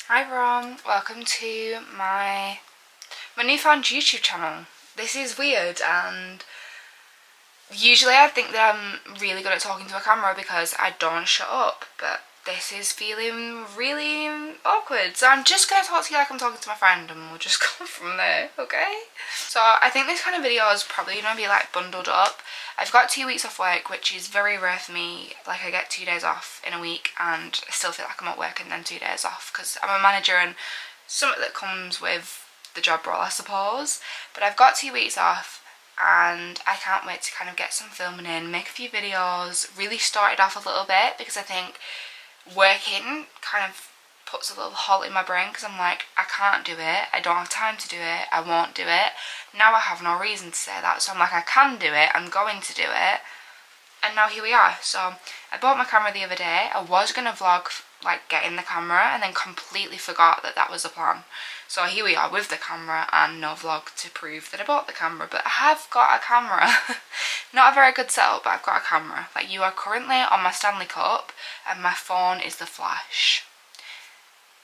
Hi everyone, welcome to my newfound YouTube channel. This is weird, and usually I think that I'm really good at talking to a camera because I don't shut up, but this is feeling really awkward. So I'm just going to talk to you like I'm talking to my friend and we'll just go from there, okay? So I think this kind of video is probably going to be like bundled up. I've got 2 weeks off work, which is very rare for me. Like, I get 2 days off in a week and I still feel like I'm at work and then 2 days off because I'm a manager and something that comes with the job role, I suppose. But I've got 2 weeks off and I can't wait to kind of get some filming in, make a few videos, really start it off a little bit because I think working kind of puts a little halt in my brain because I'm like, I can't do it, I don't have time to do it, I won't do it. Now I have no reason to say that, so I'm like, I can do it, I'm going to do it, and now here we are. So I bought my camera the other day. I was going to vlog like getting the camera and then completely forgot that that was the plan. So here we are with the camera and no vlog to prove that I bought the camera, but I have got a camera. Not a very good setup, but I've got a camera. Like, you are currently on my Stanley Cup and my phone is the flash.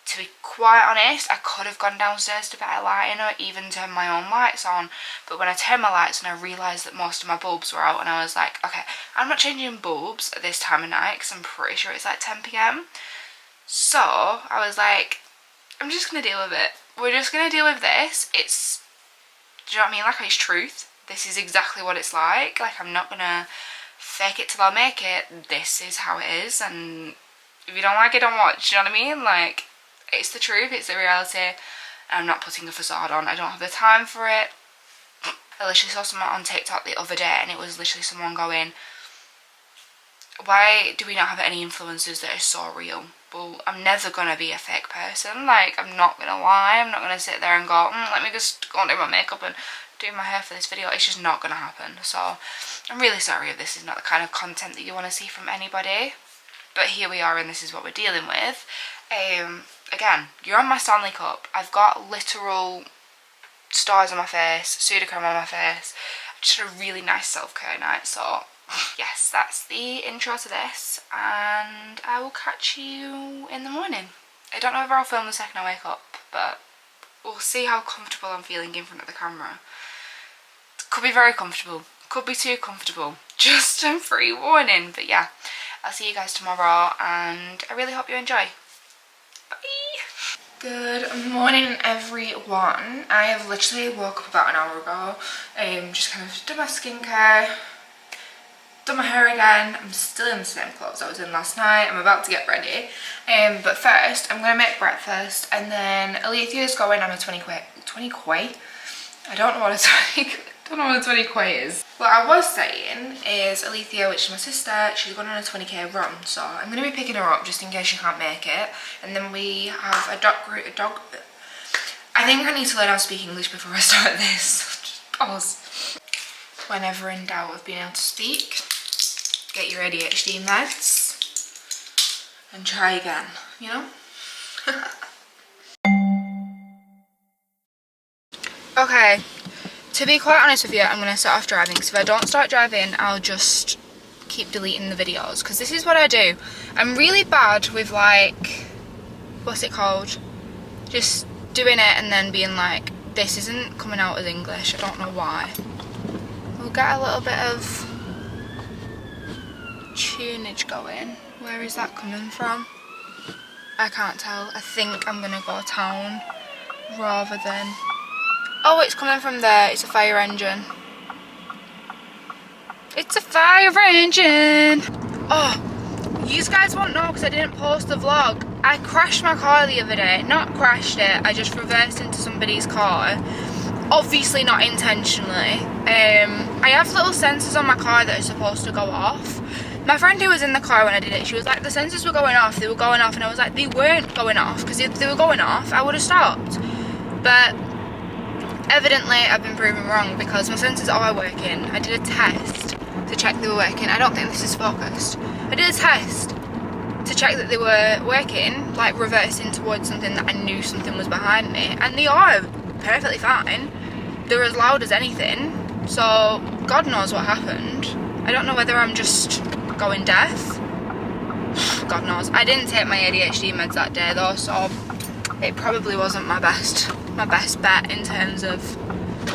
To be quite honest, I could have gone downstairs to better lighting or even turn my own lights on, but when I turned my lights on I realised that most of my bulbs were out and I was like, okay, I'm not changing bulbs at this time of night because I'm pretty sure it's like 10 PM. So I was like, I'm just going to deal with it. We're just going to deal with this. It's, do you know what I mean? Like, it's truth. This is exactly what it's like. Like, I'm not going to fake it till I make it. This is how it is, and if you don't like it, don't watch. Do you know what I mean? Like, it's the truth, it's the reality. I'm not putting a facade on. I don't have the time for it. I literally saw someone on TikTok the other day and it was literally someone going, why do we not have any influencers that are so real? Well, I'm never going to be a fake person. Like, I'm not going to lie. I'm not going to sit there and go, let me just go and do my makeup and do my hair for this video. It's just not going to happen. So I'm really sorry if this is not the kind of content that you want to see from anybody. But here we are and this is what we're dealing with. Again, you're on my Stanley Cup. I've got literal stars on my face, pseudocreme on my face. I just had a really nice self-care night, so yes, that's the intro to this, and I will catch you in the morning. I don't know if I'll film the second I wake up, but we'll see how comfortable I'm feeling in front of the camera. Could be very comfortable, could be too comfortable, just a free warning. But yeah, I'll see you guys tomorrow and I really hope you enjoy. Bye! Good morning everyone. I have literally woke up about an hour ago, just kind of done my skincare, done my hair again. I'm still in the same clothes I was in last night. I'm about to get ready, but first I'm going to make breakfast and then Alethea's going on a 20 quay. I don't know what a 20 quay is. What I was saying is Alethea, which is my sister, she's going on a 20k run, so I'm going to be picking her up just in case she can't make it. And then we have a dog. I think I need to learn how to speak English before I start this. Just pause. Whenever in doubt of being able to speak, get your ADHD meds and try again, you know? Okay. To be quite honest with you, I'm going to start off driving, because if I don't start driving, I'll just keep deleting the videos, because this is what I do. I'm really bad with, like, what's it called? Just doing it and then being like, this isn't coming out as English, I don't know why. We'll get a little bit of tunage going. Where is that coming from? I can't tell. I think I'm going to go town rather than... Oh, it's coming from there. It's a fire engine. It's a fire engine! Oh, you guys won't know because I didn't post the vlog. I crashed my car the other day. Not crashed it, I just reversed into somebody's car. Obviously not intentionally. I have little sensors on my car that are supposed to go off. My friend who was in the car when I did it, she was like, the sensors were going off, and I was like, they weren't going off, because if they were going off, I would have stopped. But evidently I've been proven wrong because my sensors are working. I did a test to check they were working. I don't think this is focused. I did a test to check that they were working, like reversing towards something that I knew something was behind me, and they are perfectly fine. They're as loud as anything, so God knows what happened. I don't know whether I'm just going deaf. God knows. I didn't take my ADHD meds that day though, so it probably wasn't my best bet in terms of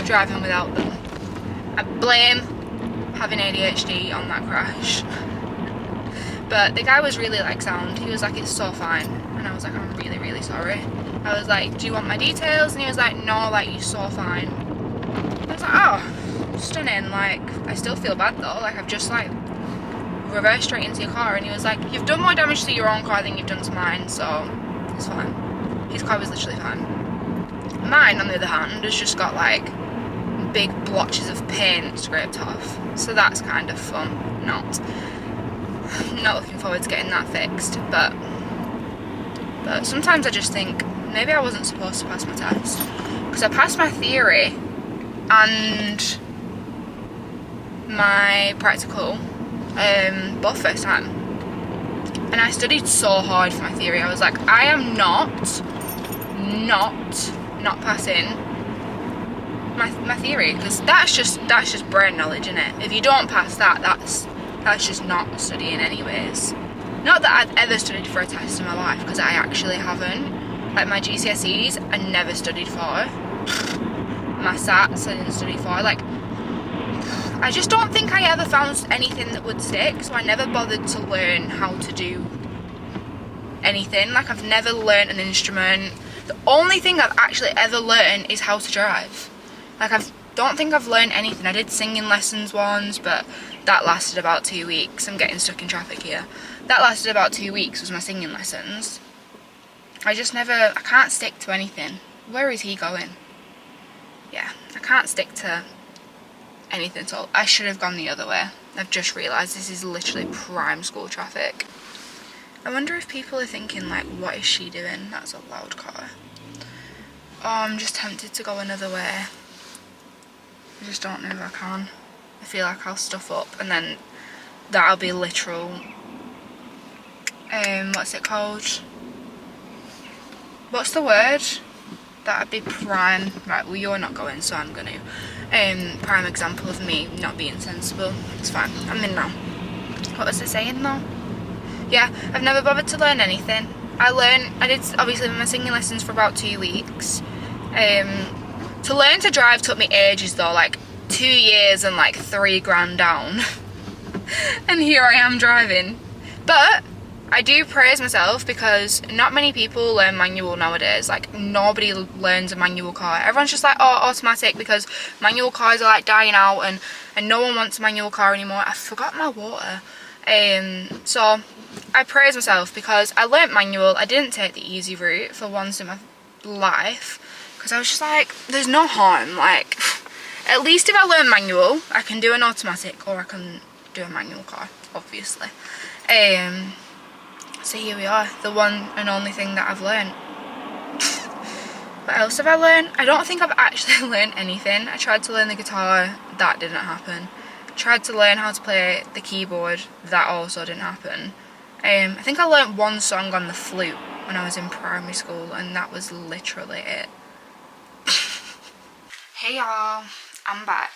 driving without them. I blame having ADHD on that crash. But the guy was really like sound. He was like, it's so fine. And I was like, I'm really, really sorry. I was like, do you want my details? And he was like, no, like, you're so fine. I was like, oh, stunning. Like, I still feel bad though. Like, I've just like reversed straight into your car. And he was like, you've done more damage to your own car than you've done to mine, so it's fine. His car was literally fine. Mine, on the other hand, has just got like big blotches of paint scraped off. So that's kind of fun. Not looking forward to getting that fixed, but sometimes I just think maybe I wasn't supposed to pass my test, because I passed my theory and my practical both first time, and I studied so hard for my theory. I was like, I am not passing my theory, because that's just brain knowledge, isn't it? If you don't pass that, that's just not studying anyways. Not that I've ever studied for a test in my life, because I actually haven't. Like my GCSEs, I never studied for. My SATs, I didn't study for. Like, I just don't think I ever found anything that would stick, so I never bothered to learn how to do anything. Like, I've never learned an instrument. The only thing I've actually ever learned is how to drive. Like, I don't think I've learned anything. I did singing lessons once, but that lasted about 2 weeks. I'm getting stuck in traffic here. That lasted about 2 weeks, was my singing lessons. I can't stick to anything. Where is he going? Yeah, I can't stick to anything at all. I should have gone the other way. I've just realised this is literally prime school traffic. I wonder if people are thinking, like, what is she doing? That's a loud car. Oh, I'm just tempted to go another way. I just don't know if I can. I feel like I'll stuff up, and then that'll be literal, what's it called? What's the word? That'd be prime. Right, well, you're not going, so I'm gonna. Prime example of me not being sensible. It's fine. I'm in now. What was I saying though? Yeah, I've never bothered to learn anything. I did obviously my singing lessons for about 2 weeks. To learn to drive took me ages though, like 2 years and like 3 grand down. And here I am driving. But I do praise myself, because not many people learn manual nowadays. Like, nobody learns a manual car. Everyone's just like, oh, automatic, because manual cars are like dying out, and no one wants a manual car anymore. I forgot my water. So I praise myself, because I learnt manual. I didn't take the easy route for once in my life, because I was just like, there's no harm. Like, at least if I learn manual, I can do an automatic, or I can do a manual car, obviously. So here we are, the one and only thing that I've learned. What else have I learned? I don't think I've actually learned anything. I tried to learn the guitar, that didn't happen. I tried to learn how to play the keyboard, that also didn't happen. I think I learned one song on the flute when I was in primary school, and that was literally it. Hey y'all, I'm back.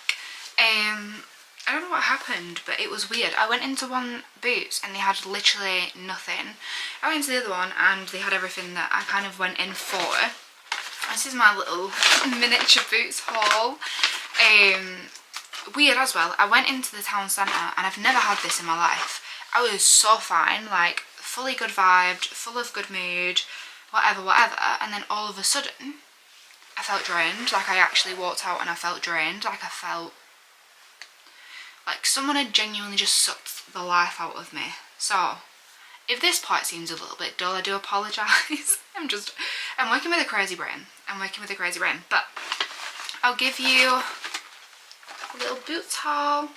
I don't know what happened, but it was weird. I went into one Boots and they had literally nothing. I went into the other one and they had everything that I kind of went in for. This is my little miniature Boots haul. Weird as well. I went into the town centre and I've never had this in my life. I was so fine, like fully good vibed, full of good mood, whatever. And then all of a sudden, I felt drained. Like, I actually walked out and I felt drained. Like, I felt like someone had genuinely just sucked the life out of me. So, if this part seems a little bit dull, I do apologise. I'm working with a crazy brain. But I'll give you a little Boots haul.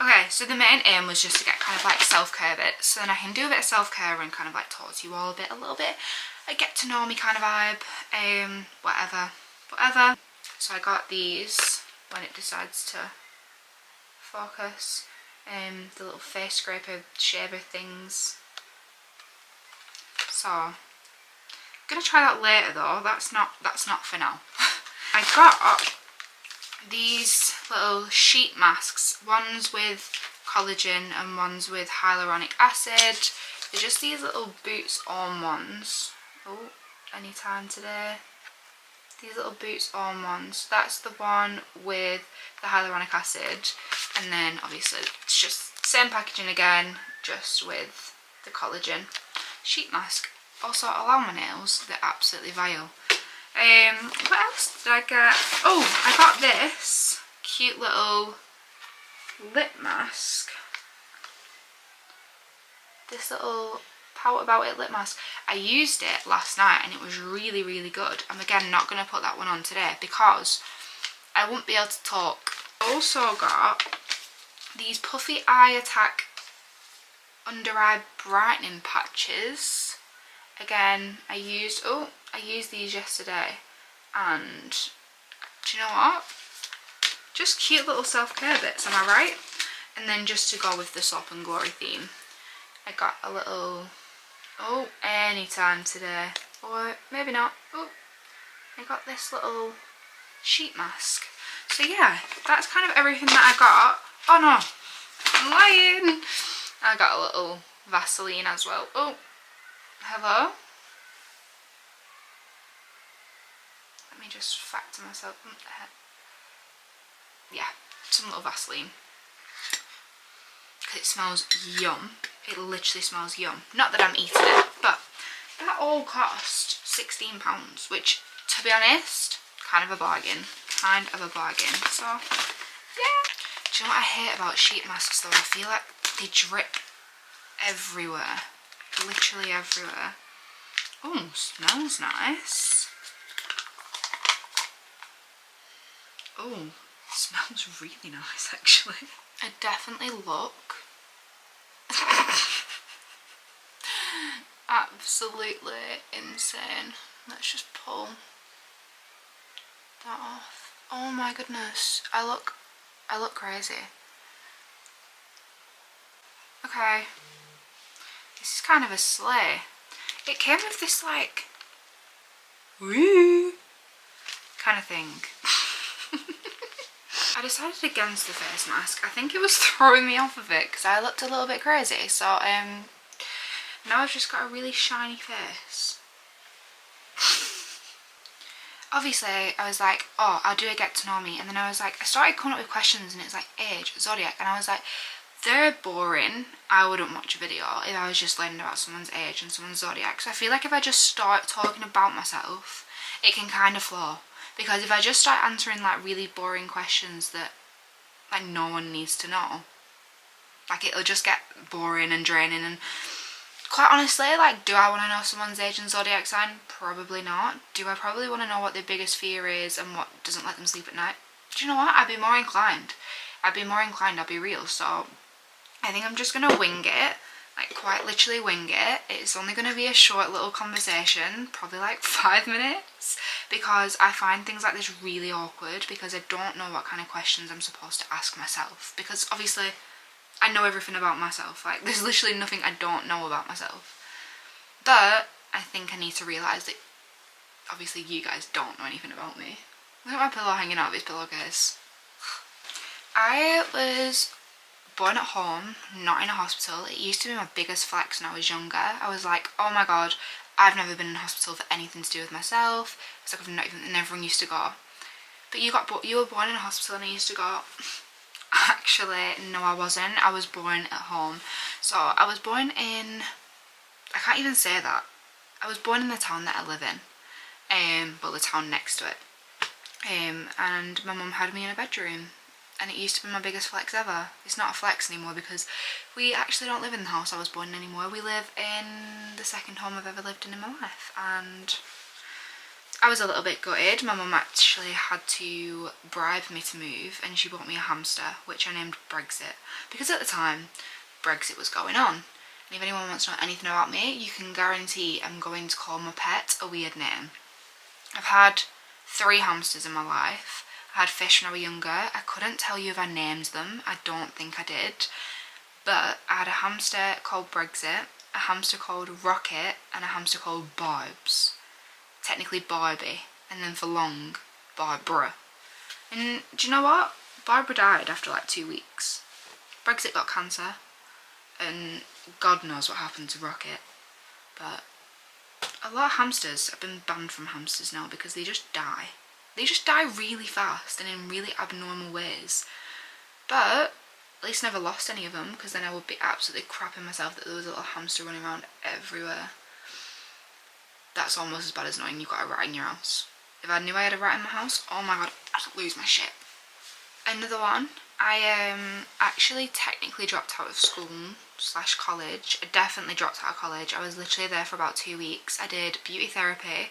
Okay, so the main aim was just to get kind of like self-care bits. So then I can do a bit of self-care and kind of like talk to you all a little bit. Like, get to know me kind of vibe. Whatever. So I got these when it decides to focus. The little face scraper shaver things. So I'm gonna try that later though. That's not for now. I got these little sheet masks. One's with collagen and one's with hyaluronic acid. They're just these little Boots on ones. Oh, anytime today. These little Boots Arm ones. That's the one with the hyaluronic acid, and then obviously it's just same packaging again, just with the collagen. Sheet mask. Also, allow my nails, they're absolutely vile. What else did I get? Oh, I got this cute little lip mask. This little Pout About It lip mask. I used it last night and it was really, really good. I'm again not going to put that one on today because I won't be able to talk. I also got these Puffy Eye Attack under eye brightening patches. Again, I used these yesterday, and do you know what? Just cute little self-care bits, am I right? And then just to go with the Soap and Glory theme, I got a little, oh, anytime today, or maybe not. Oh, I got this little sheet mask. So yeah, that's kind of everything that I got. Oh no, I'm lying. I got a little Vaseline as well. Oh, hello. Let me just factor myself. Yeah, some little Vaseline. Because it smells yum. It literally smells yum. Not that I'm eating it, but that all cost £16, which, to be honest, kind of a bargain. Kind of a bargain. So, yeah. Do you know what I hate about sheet masks though? I feel like they drip everywhere. Literally everywhere. Oh, smells nice. Oh, smells really nice actually. I definitely look absolutely insane. Let's just pull that off. Oh my goodness, I look crazy. Okay, this is kind of a sleigh. It came with this like woo kind of thing. I decided against the face mask. I think it was throwing me off of it because I looked a little bit crazy. So now I've just got a really shiny face. Obviously I was like, oh, I'll do a get to know me, and then I was like, I started coming up with questions and it's like age, zodiac, and I was like, they're boring. I wouldn't watch a video if I was just learning about someone's age and someone's zodiac. So I feel like if I just start talking about myself, it can kind of flow. Because if I just start answering like really boring questions that like no one needs to know, like it'll just get boring and draining. And quite honestly, like, do I want to know someone's age and zodiac sign? Probably not. Do I probably want to know what their biggest fear is and what doesn't let them sleep at night? Do you know what? I'd be more inclined. I'll be real. So I think I'm just going to wing it. Like, quite literally wing it. It's only going to be a short little conversation, probably like 5 minutes, because I find things like this really awkward because I don't know what kind of questions I'm supposed to ask myself, because obviously I know everything about myself. Like, there's literally nothing I don't know about myself, but I think I need to realise that obviously you guys don't know anything about me. Look at my pillow hanging out of his pillowcase. I was born at home, not in a hospital. It used to be my biggest flex when I was younger. I was like, oh my god, I've never been in hospital for anything to do with myself. It's like I've not even, and everyone used to go, but you were born in a hospital, and I used to go. Actually, no, I wasn't. I was born at home. So I was born in, I can't even say that. I was born in the town that I live in, but the town next to it. And my mum had me in a bedroom. And it used to be my biggest flex ever. It's not a flex anymore because we actually don't live in the house I was born in anymore. We live in the second home I've ever lived in my life. And I was a little bit gutted. My mum actually had to bribe me to move, and she bought me a hamster, which I named Brexit. Because at the time, Brexit was going on. And if anyone wants to know anything about me, you can guarantee I'm going to call my pet a weird name. I've had 3 hamsters in my life. I had fish when I was younger. I couldn't tell you if I named them. I don't think I did. But I had a hamster called Brexit, a hamster called Rocket, and a hamster called Barbs. Technically Barbie, and then for long, Barbara. And do you know what? Barbara died after like 2 weeks. Brexit got cancer, and God knows what happened to Rocket. But a lot of hamsters have been banned from hamsters now because they just die. They just die really fast and in really abnormal ways. But at least I never lost any of them, because then I would be absolutely crapping myself that there was a little hamster running around everywhere. That's almost as bad as knowing you've got a rat in your house. If I knew I had a rat in my house, oh my god, I'd lose my shit. Another one, I actually technically dropped out of school / college. I definitely dropped out of college. I was literally there for about 2 weeks. I did beauty therapy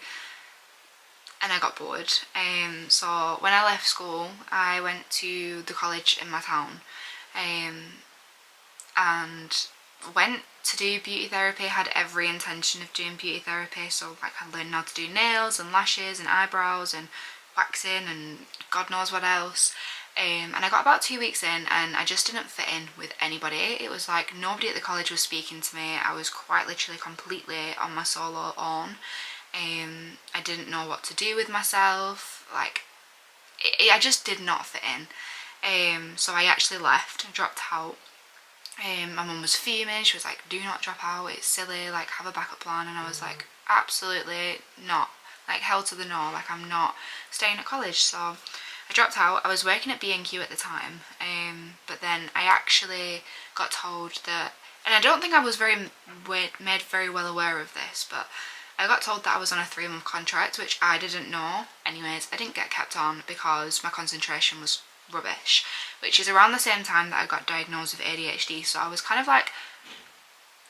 and I got bored. So when I left school, I went to the college in my town and went to do beauty therapy. Had every intention of doing beauty therapy, so like I learned how to do nails and lashes and eyebrows and waxing and God knows what else. And I got about 2 weeks in and I just didn't fit in with anybody. It was like nobody at the college was speaking to me. I was quite literally completely on my solo own. I didn't know what to do with myself. Like, I just did not fit in. So I actually left and dropped out. My mum was fuming. She was like, do not drop out, it's silly, like have a backup plan. And I was like, absolutely not, like hell to the no, like I'm not staying at college. So I dropped out. I was working at B&Q at the time, but then I actually got told that, and I don't think I was made very well aware of this, but I got told that I was on a 3-month contract, which I didn't know. Anyways, I didn't get kept on because my concentration was rubbish, which is around the same time that I got diagnosed with ADHD. So I was kind of like,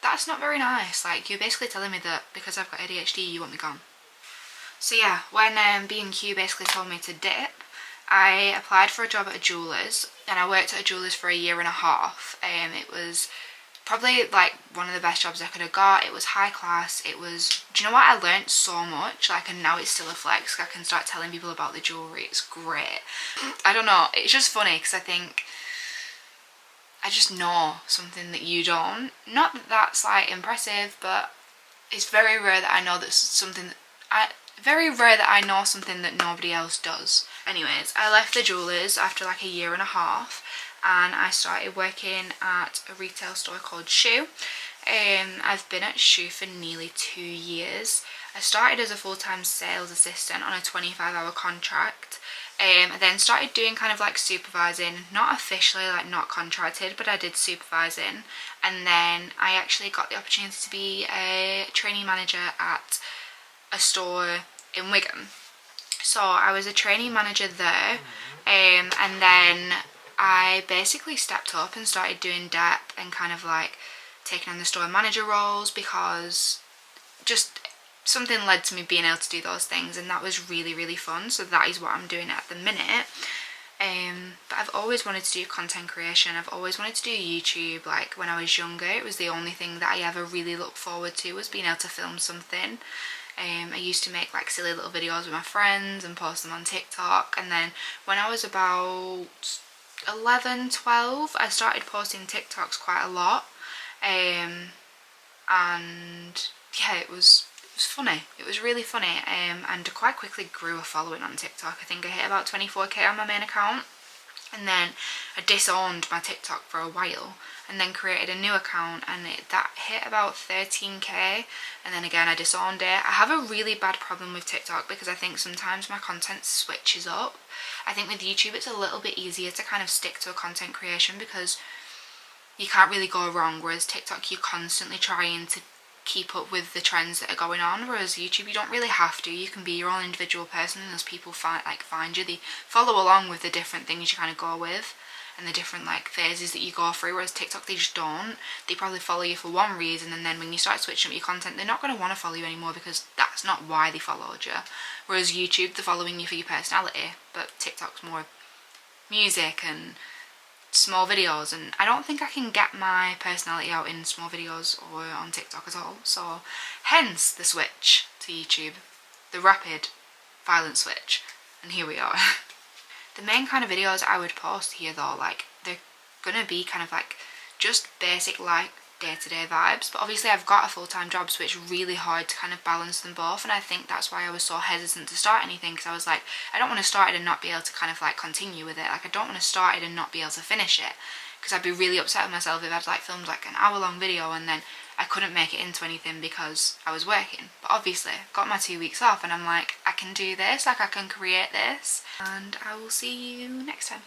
that's not very nice. Like, you're basically telling me that because I've got ADHD, you want me gone. So yeah, when B&Q basically told me to dip, I applied for a job at a jeweller's, and I worked at a jeweller's for 1.5 years. It was probably like one of the best jobs I could have got. It was high class. It was, do you know what, I learnt so much, like, and now it's still a flex. I can start telling people about the jewellery. It's great. I don't know, it's just funny because I think I just know something that you don't. Not that that's like impressive, but it's very rare that I know that's something that very rare that I know something that nobody else does. Anyways, I left the jewellers after like 1.5 years, and I started working at a retail store called Shoe. I've been at Shoe for nearly 2 years. I started as a full-time sales assistant on a 25-hour contract. I then started doing kind of like supervising, not officially, like not contracted, but I did supervising. And then I actually got the opportunity to be a trainee manager at a store in Wigan. So I was a trainee manager there, and then I basically stepped up and started doing depth and kind of like taking on the store manager roles, because just something led to me being able to do those things, and that was really, really fun. So that is what I'm doing at the minute. But I've always wanted to do content creation. I've always wanted to do YouTube. Like when I was younger, it was the only thing that I ever really looked forward to, was being able to film something. I used to make like silly little videos with my friends and post them on TikTok, and then when I was about 11, 12, I started posting TikToks quite a lot, and yeah, it was funny. It was really funny, and I quite quickly grew a following on TikTok. I think I hit about 24k on my main account, and then I disowned my TikTok for a while and then created a new account, and that hit about 13k, and then again I disowned it. I have a really bad problem with TikTok because I think sometimes my content switches up. I think with YouTube it's a little bit easier to kind of stick to a content creation because you can't really go wrong, whereas TikTok you're constantly trying to keep up with the trends that are going on, whereas YouTube you don't really have to. You can be your own individual person, and those people find you, they follow along with the different things you kind of go with and the different like phases that you go through, whereas TikTok they just don't. They probably follow you for one reason, and then when you start switching up your content, they're not going to want to follow you anymore because that's not why they followed you. Whereas YouTube, they're following you for your personality, but TikTok's more music and small videos, and I don't think I can get my personality out in small videos or on TikTok at all. So hence the switch to YouTube, the rapid violent switch, and here we are. The main kind of videos I would post here though, like they're gonna be kind of like just basic like day-to-day vibes, but obviously I've got a full-time job, so it's really hard to kind of balance them both, and I think that's why I was so hesitant to start anything, because I was like, I don't want to start it and not be able to kind of like continue with it. Like I don't want to start it and not be able to finish it, because I'd be really upset with myself if I'd like filmed like an hour-long video and then I couldn't make it into anything because I was working. But obviously I've got my 2 weeks off and I'm like, I can do this, like I can create this, and I will see you next time.